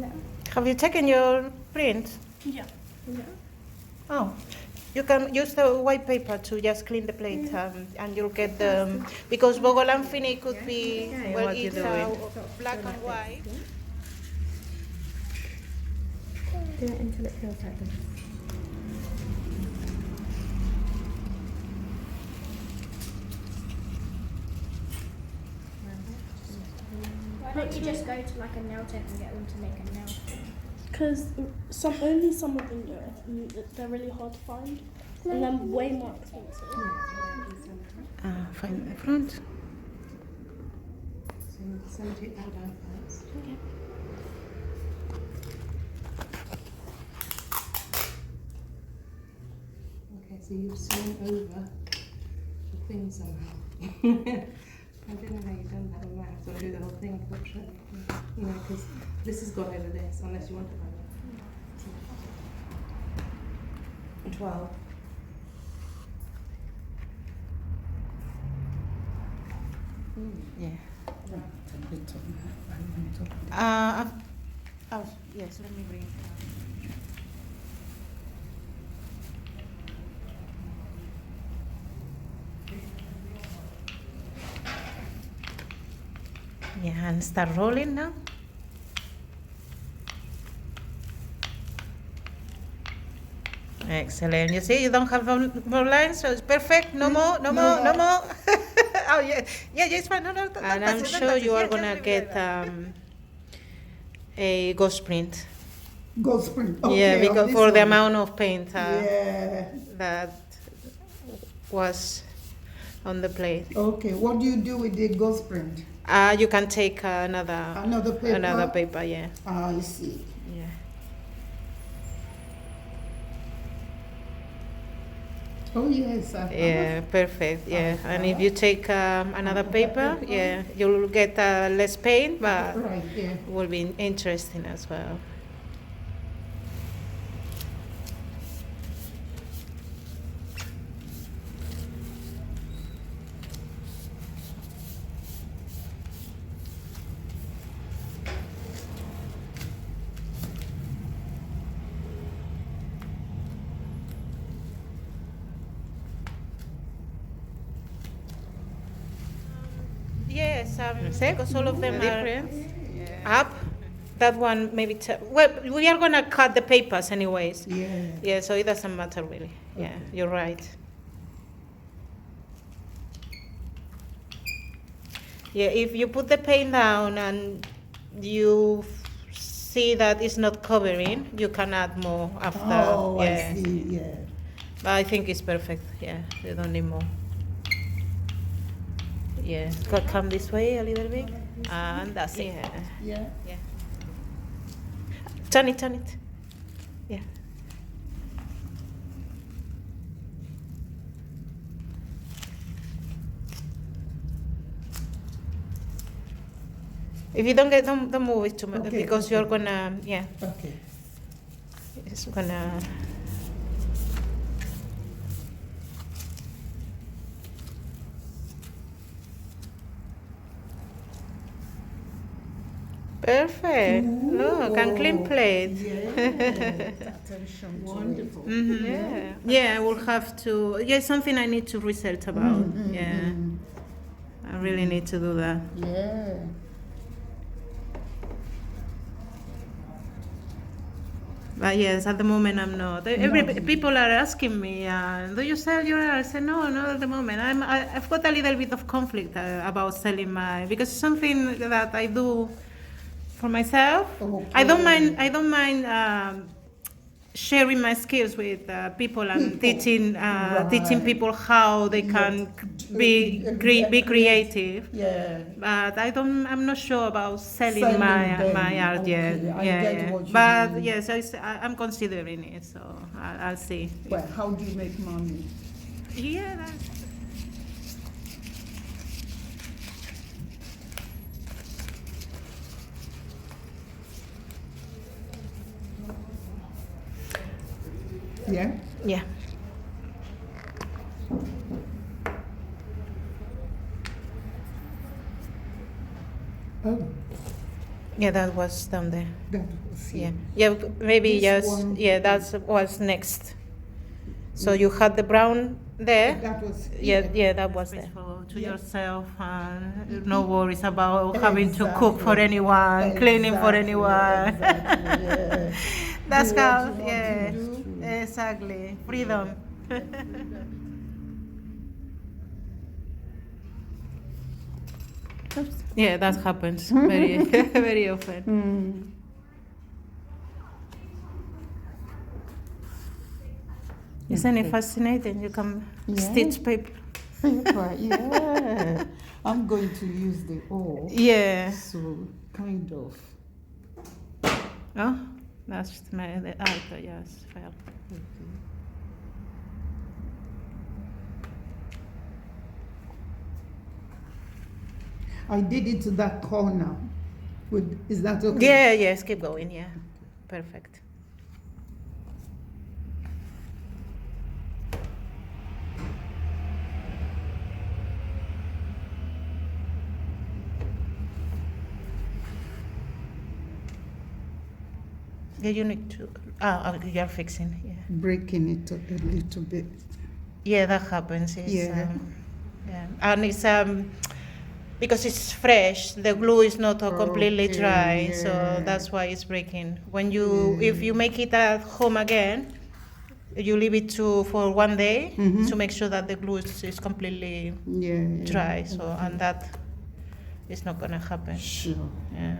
Yeah. Have you taken your print? Yeah. Yeah. Oh, you can use the white paper to just clean the plate, and you'll get the, because Bogolanfini could be, well, it's black and white. Do it until it feels like this. Why don't you just go to like a nail tech and get them to make a nail? Because only some of them do it, and they're really hard to find, and they're way more expensive. Find the front. So take that down first. Okay. Okay, so you've sewn over the thing somehow. I don't know how you've done that. I might have to do the whole thing, unfortunately. You know, because this has gone over this, unless you want to run it. 12. Yeah. Yes, let me bring it down. Yeah, and start rolling now. Excellent. You see, you don't have more lines, so it's perfect. No more, no more, no more. Oh yeah, yeah, it's fine. No, no, and I'm sure you are gonna get a ghost print. Ghost print. Okay, Yeah, because for the one. amount of paint Yeah. that was on the plate. Okay, what do you do with the ghost print? You can take another paper. Yeah. I see. Yeah. Oh yes. Yeah, perfect. Yeah, and if you take another paper, yeah, you'll get less paint, but Right. Yeah. will be interesting as well. Yes, because all of them are up. That one maybe. Well, we are gonna cut the papers anyways. Yeah. Yeah, so it doesn't matter really. Yeah, you're right. Yeah, if you put the paint down and you see that it's not covering, you can add more after. Oh, yeah. I see. Yeah. But I think it's perfect. Yeah, you don't need more. Yeah, come this way a little bit, and that's it. Yeah. Yeah. Turn it. Yeah. If you don't get, don't move it too much, Okay, because okay. you're gonna, yeah, Okay. it's gonna. Perfect. Look, and clean plate. Attention. Wonderful. Mm-hmm. Yeah, I will have to. Yeah, it's something I need to research about. Yeah, I really need to do that. Yeah. But yes, at the moment I'm not. People are asking me, do you sell your art? I say no, not at the moment. I've got a little bit of conflict about selling because it's something that I do for myself. Okay. I don't mind sharing my skills with people and teaching people how they can be creative. Yeah. But I'm not sure about selling Selling my them. art yet. Okay, I Yeah, get yeah. what you But mean. yes, I'm considering it, so I'll see. Well, how do you make money? Yeah, that's. Yeah. Yeah. Oh. Yeah, that was down there. That was Yeah, it. yeah, maybe This yes. one- Yeah, that was next. So you had the brown there. That was Yeah, here. yeah, that was there. To Yeah. yourself, no worries about having to cook for Exactly. anyone, cleaning for Exactly, anyone. exactly, yeah. That's Do what how, you want to yeah, do. exactly, freedom. Yeah, that happens very, very often. Mm. Isn't it fascinating? You can Yeah. stitch paper. Paper, yeah. I'm going to use the O. Yeah. So, kind of. Oh, that's the alto, yes, fell. I did it to that corner. Is that okay? Yeah, yes, keep going, yeah. Perfect. Yeah, you need to, you're fixing, yeah. Breaking it up a little bit. Yeah, that happens. It's, Yeah. yeah. And it's because it's fresh, the glue is not completely Okay, dry, so yeah. that's why it's breaking. When you, if Yeah. you make it at home again, you leave it for 1 day Mhm. to make sure that the glue is completely Yeah. dry. So and that is not gonna happen. Sure. Yeah.